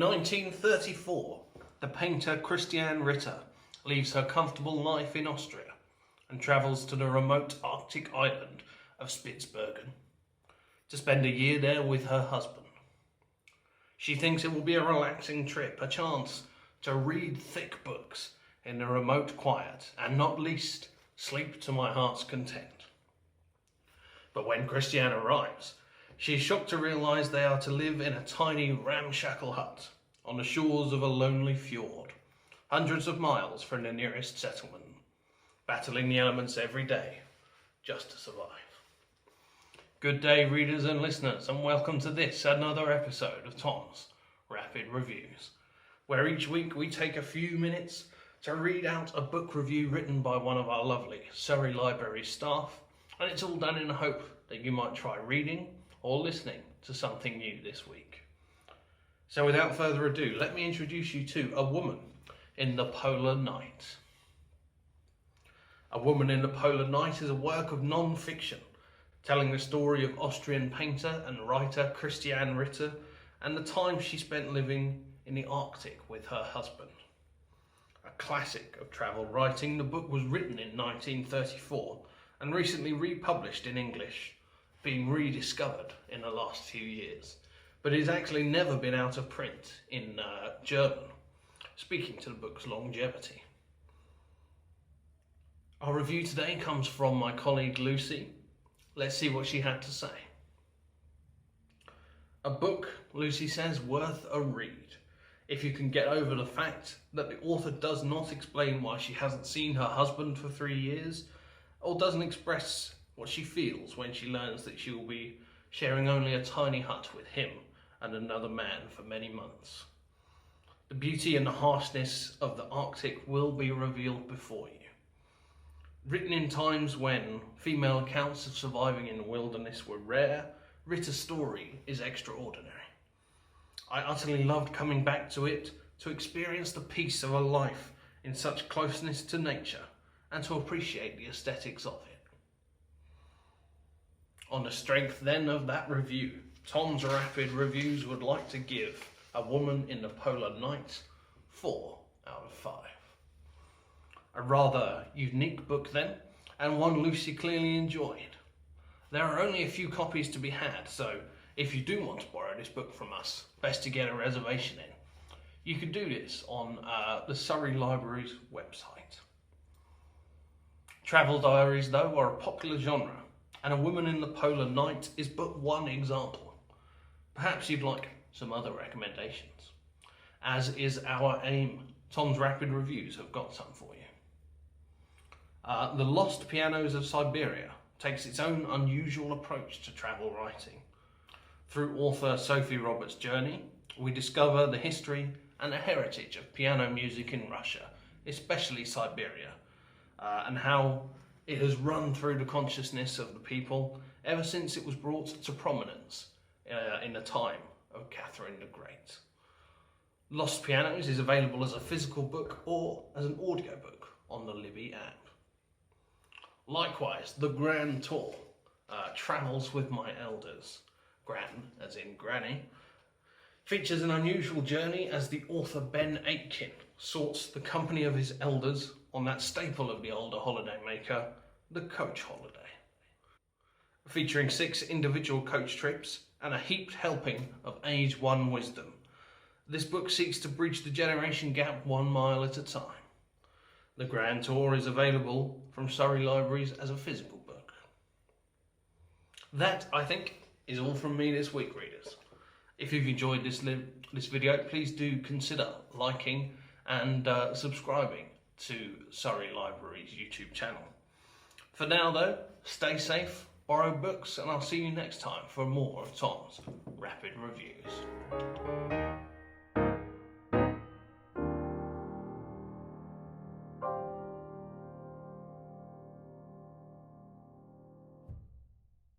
In 1934, the painter Christiane Ritter leaves her comfortable life in Austria and travels to the remote Arctic island of Spitsbergen to spend a year there with her husband. She thinks it will be a relaxing trip, a chance to read thick books in the remote quiet and, not least, sleep to my heart's content. But when Christiane arrives, she is shocked to realise they are to live in a tiny ramshackle hut on the shores of a lonely fjord, hundreds of miles from the nearest settlement, battling the elements every day just to survive. Good day, readers and listeners, and welcome to this, another episode of Tom's Rapid Reviews, where each week we take a few minutes to read out a book review written by one of our lovely Surrey Library staff, and it's all done in the hope that you might try reading or listening to something new this week. So without further ado, let me introduce you to A Woman in the Polar Night. A Woman in the Polar Night is a work of non-fiction telling the story of Austrian painter and writer Christiane Ritter and the time she spent living in the Arctic with her husband. A classic of travel writing, the book was written in 1934 and recently republished in English, being rediscovered in the last few years, but it's actually never been out of print in German, speaking to the book's longevity. Our review today comes from my colleague Lucy. Let's see what she had to say. A book, Lucy says, worth a read if you can get over the fact that the author does not explain why she hasn't seen her husband for 3 years, or doesn't express what she feels when she learns that she will be sharing only a tiny hut with him and another man for many months. The beauty and the harshness of the Arctic will be revealed before you. Written in times when female accounts of surviving in the wilderness were rare, Ritter's story is extraordinary. I utterly loved coming back to it to experience the peace of a life in such closeness to nature and to appreciate the aesthetics of it. On the strength then of that review, Tom's Rapid Reviews would like to give A Woman in the Polar Night 4 out of 5. A rather unique book then, and one Lucy clearly enjoyed. There are only a few copies to be had, so if you do want to borrow this book from us, best to get a reservation in. You can do this on the Surrey Library's website. Travel diaries, though, are a popular genre, and A Woman in the Polar Night is but one example. Perhaps you'd like some other recommendations. As is our aim, Tom's Rapid Reviews have got some for you. The Lost Pianos of Siberia takes its own unusual approach to travel writing. Through author Sophie Roberts' journey, we discover the history and the heritage of piano music in Russia, especially Siberia, and how it has run through the consciousness of the people ever since it was brought to prominence in the time of Catherine the Great. Lost Pianos is available as a physical book or as an audiobook on the Libby app. Likewise, The Grand Tour, Travels with My Elders, Gran as in Granny, features an unusual journey as the author Ben Aitken sorts the company of his elders on that staple of the older holidaymaker, the coach holiday. Featuring 6 individual coach trips and a heaped helping of age 1 wisdom, this book seeks to bridge the generation gap 1 mile at a time. The Grand Tour is available from Surrey Libraries as a physical book. That, I think, is all from me this week, readers. If you've enjoyed this video, please do consider liking and subscribing to Surrey Library's YouTube channel. For now though, stay safe, borrow books, and I'll see you next time for more of Tom's Rapid Reviews.